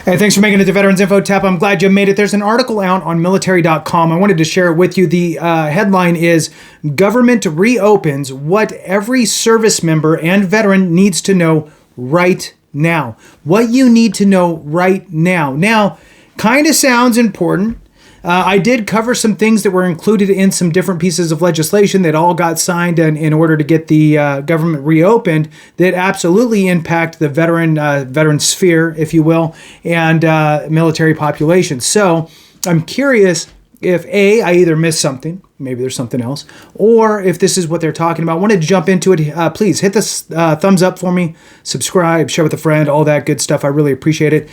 Hey, thanks for making it to Veterans Info Tap. I'm glad you made it. There's an article out on military.com. I wanted to share it with you. The headline is Government Reopens What Every Service Member and Veteran Needs to Know Right Now. What you need to know right now. Now, kind of sounds important. I did cover some things that were included in some different pieces of legislation that all got signed in order to get the government reopened that absolutely impact the veteran sphere, if you will, and military population. So I'm curious if I either missed something, maybe there's something else, or if this is what they're talking about. I want to jump into it. Please hit this thumbs up for me, subscribe, share with a friend, all that good stuff. I really appreciate it.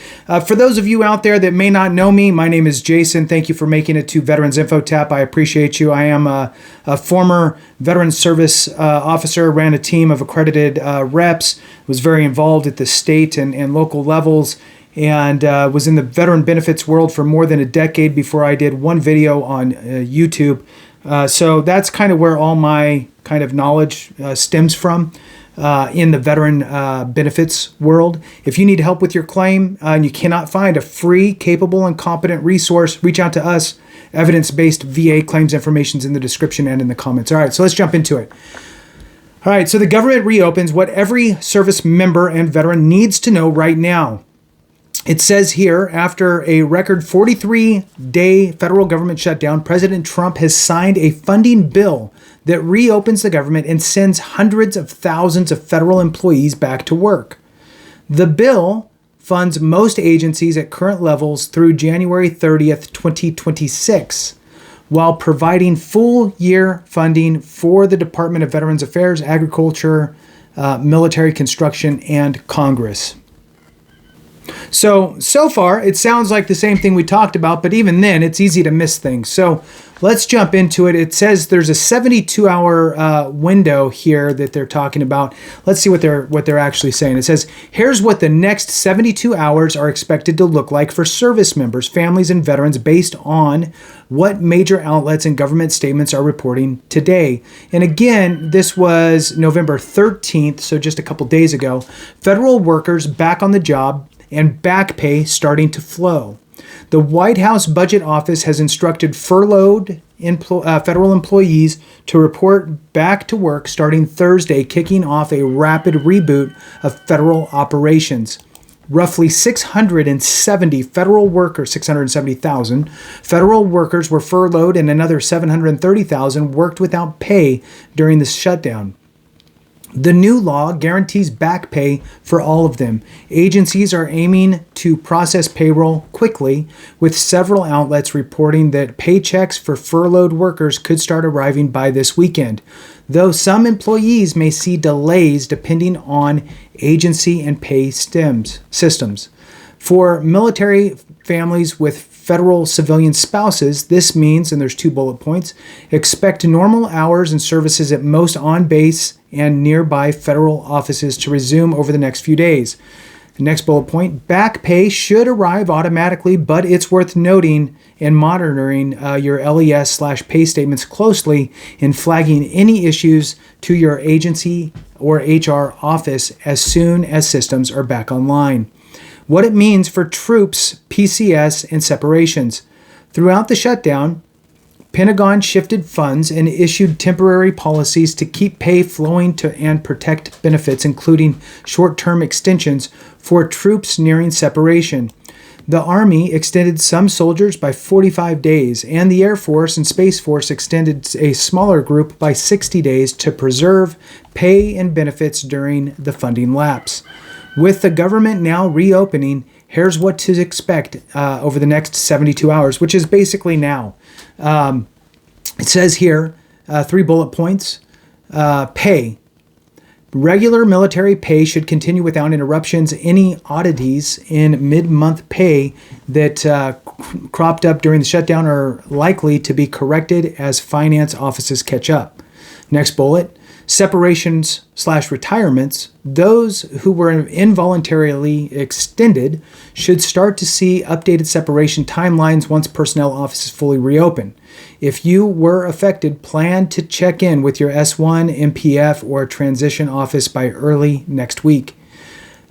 For those of you out there that may not know me, my name is Jason. Thank you for making it to Veterans Info Tap. I appreciate you. I am a former veteran service officer, ran a team of accredited reps, was very involved at the state and local levels, and was in the veteran benefits world for more than a decade before I did one video on YouTube. So that's kind of where all my kind of knowledge stems from in the veteran benefits world. If you need help with your claim and you cannot find a free, capable, and competent resource, reach out to us. Evidence-based VA claims information is in the description and in the comments. All right, so let's jump into it. All right, so the government reopens what every service member and veteran needs to know right now. It says here, after a record 43-day federal government shutdown, President Trump has signed a funding bill that reopens the government and sends hundreds of thousands of federal employees back to work. The bill funds most agencies at current levels through January 30th, 2026, while providing full-year funding for the Department of Veterans Affairs, Agriculture, Military Construction, and Congress. So far, it sounds like the same thing we talked about, but even then, it's easy to miss things. So let's jump into it. It says there's a 72-hour window here that they're talking about. Let's see what they're actually saying. It says, here's what the next 72 hours are expected to look like for service members, families, and veterans based on what major outlets and government statements are reporting today. And again, this was November 13th, so just a couple days ago. Federal workers back on the job and back pay starting to flow. The White House Budget Office has instructed furloughed federal employees to report back to work starting Thursday, kicking off a rapid reboot of federal operations. Roughly 670,000 federal workers were furloughed, and another 730,000 worked without pay during the shutdown. The new law guarantees back pay for all of them. Agencies are aiming to process payroll quickly, with several outlets reporting that paychecks for furloughed workers could start arriving by this weekend, though some employees may see delays depending on agency and pay systems. For military families with federal civilian spouses, this means, and there's 2 bullet points, expect normal hours and services at most on-base and nearby federal offices to resume over the next few days. The next bullet point, back pay should arrive automatically, but it's worth noting and monitoring your LES/pay statements closely and flagging any issues to your agency or HR office as soon as systems are back online. What it means for troops, PCS, and separations. Throughout the shutdown, Pentagon shifted funds and issued temporary policies to keep pay flowing and protect benefits, including short-term extensions for troops nearing separation. The Army extended some soldiers by 45 days, and the Air Force and Space Force extended a smaller group by 60 days to preserve pay and benefits during the funding lapse. With the government now reopening, here's what to expect over the next 72 hours, which is basically now. It says here, 3 bullet points. Pay. Regular military pay should continue without interruptions. Any oddities in mid-month pay that cropped up during the shutdown are likely to be corrected as finance offices catch up. Next bullet. Separations/retirements, those who were involuntarily extended should start to see updated separation timelines once personnel offices fully reopen. If you were affected, plan to check in with your S1, MPF, or transition office by early next week.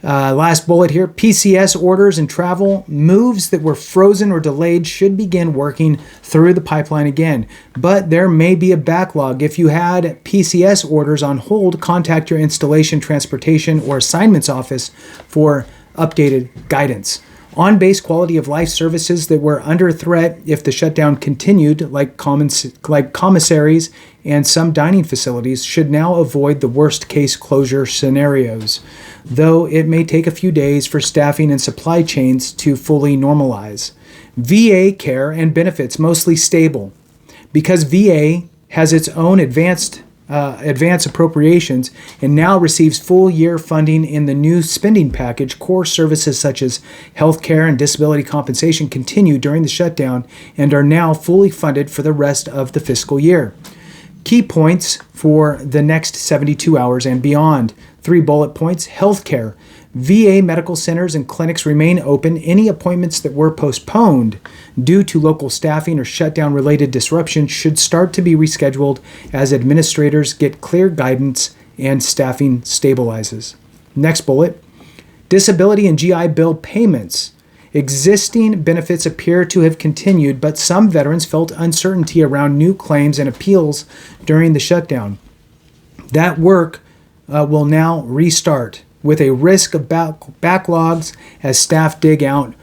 Last bullet here, PCS orders and travel moves that were frozen or delayed should begin working through the pipeline again. But there may be a backlog. If you had PCS orders on hold, contact your installation, transportation, or assignments office for updated guidance. On-base quality of life services that were under threat if the shutdown continued, like commissaries and some dining facilities, should now avoid the worst-case closure scenarios, though it may take a few days for staffing and supply chains to fully normalize. VA care and benefits mostly stable. Because VA has its own advance appropriations and now receives full year funding in the new spending package, core services such as health care and disability compensation continue during the shutdown and are now fully funded for the rest of the fiscal year. Key points for the next 72 hours and beyond. 3 bullet points. Healthcare. VA medical centers and clinics remain open. Any appointments that were postponed due to local staffing or shutdown-related disruption should start to be rescheduled as administrators get clear guidance and staffing stabilizes. Next bullet. Disability and GI Bill payments. Existing benefits appear to have continued, but some veterans felt uncertainty around new claims and appeals during the shutdown. That work will now restart, with a risk of backlogs as staff dig out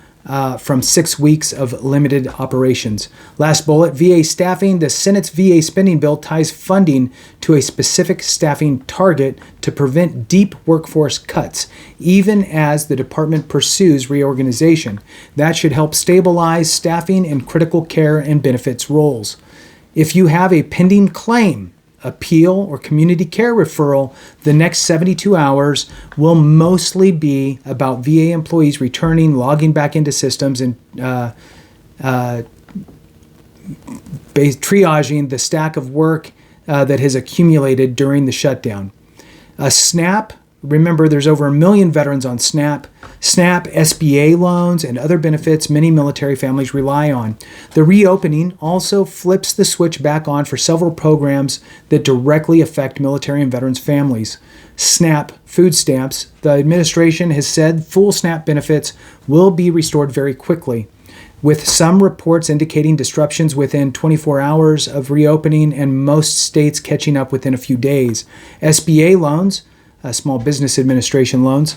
from 6 weeks of limited operations. Last bullet, VA staffing. The Senate's VA spending bill ties funding to a specific staffing target to prevent deep workforce cuts, even as the department pursues reorganization. That should help stabilize staffing in critical care and benefits roles. If you have a pending claim, appeal, or community care referral, the next 72 hours will mostly be about VA employees returning, logging back into systems, and triaging the stack of work that has accumulated during the shutdown. SNAP. Remember, there's over 1 million veterans on SNAP. SNAP, SBA loans, and other benefits many military families rely on. The reopening also flips the switch back on for several programs that directly affect military and veterans families. SNAP, food stamps. The administration has said full SNAP benefits will be restored very quickly, with some reports indicating disruptions within 24 hours of reopening and most states catching up within a few days. SBA loans, Small Business Administration loans,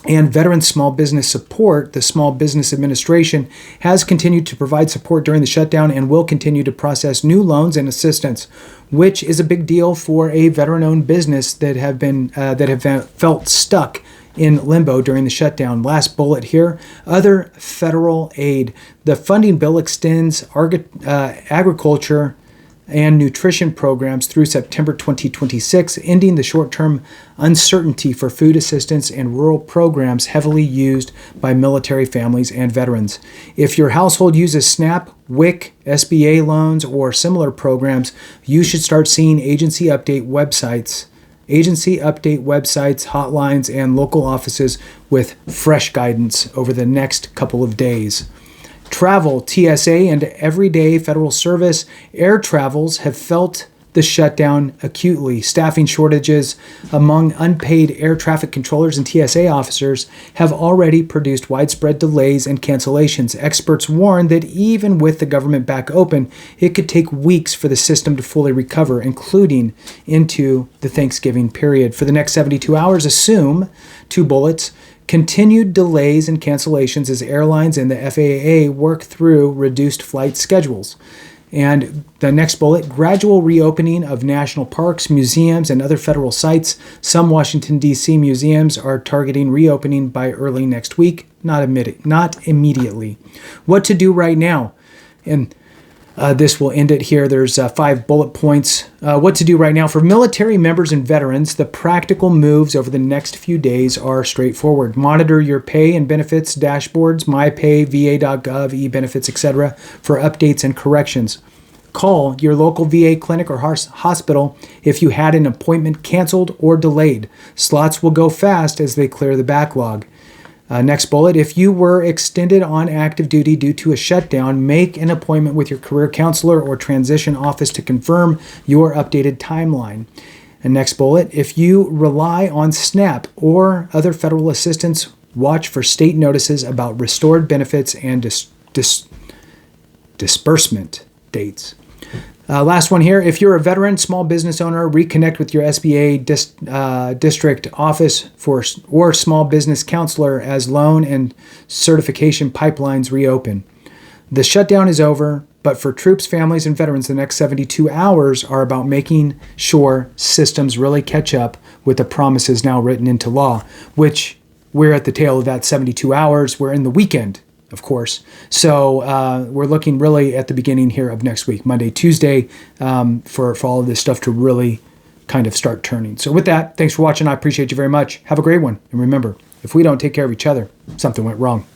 and Veterans Small Business Support, the Small Business Administration, has continued to provide support during the shutdown and will continue to process new loans and assistance, which is a big deal for a veteran-owned business that have felt stuck in limbo during the shutdown. Last bullet here, other federal aid. The funding bill extends agriculture and nutrition programs through September 2026, ending the short-term uncertainty for food assistance and rural programs heavily used by military families and veterans. If your household uses SNAP, WIC, SBA loans, or similar programs, you should start seeing agency update websites, hotlines, and local offices with fresh guidance over the next couple of days. Travel, TSA, and everyday federal service air travels have felt the shutdown acutely. Staffing shortages among unpaid air traffic controllers and TSA officers have already produced widespread delays and cancellations. Experts warn that even with the government back open, it could take weeks for the system to fully recover, including into the Thanksgiving period. For the next 72 hours, assume 2 bullets. Continued delays and cancellations as airlines and the FAA work through reduced flight schedules. And the next bullet, gradual reopening of national parks, museums, and other federal sites. Some Washington, D.C. museums are targeting reopening by early next week, not immediately. What to do right now? And this will end it here. There's 5 bullet points. What to do right now. For military members and veterans, the practical moves over the next few days are straightforward. Monitor your pay and benefits dashboards, MyPay, VA.gov, eBenefits, etc. for updates and corrections. Call your local VA clinic or hospital if you had an appointment canceled or delayed. Slots will go fast as they clear the backlog. Next bullet, if you were extended on active duty due to a shutdown, make an appointment with your career counselor or transition office to confirm your updated timeline. And next bullet, if you rely on SNAP or other federal assistance, watch for state notices about restored benefits and disbursement dates. Last one here, if you're a veteran, small business owner, reconnect with your SBA district office or small business counselor as loan and certification pipelines reopen. The shutdown is over, but for troops, families, and veterans, the next 72 hours are about making sure systems really catch up with the promises now written into law, which we're at the tail of that 72 hours. We're in the weekend, of course. So we're looking really at the beginning here of next week, Monday, Tuesday, for all of this stuff to really kind of start turning. So with that, thanks for watching. I appreciate you very much. Have a great one. And remember, if we don't take care of each other, something went wrong.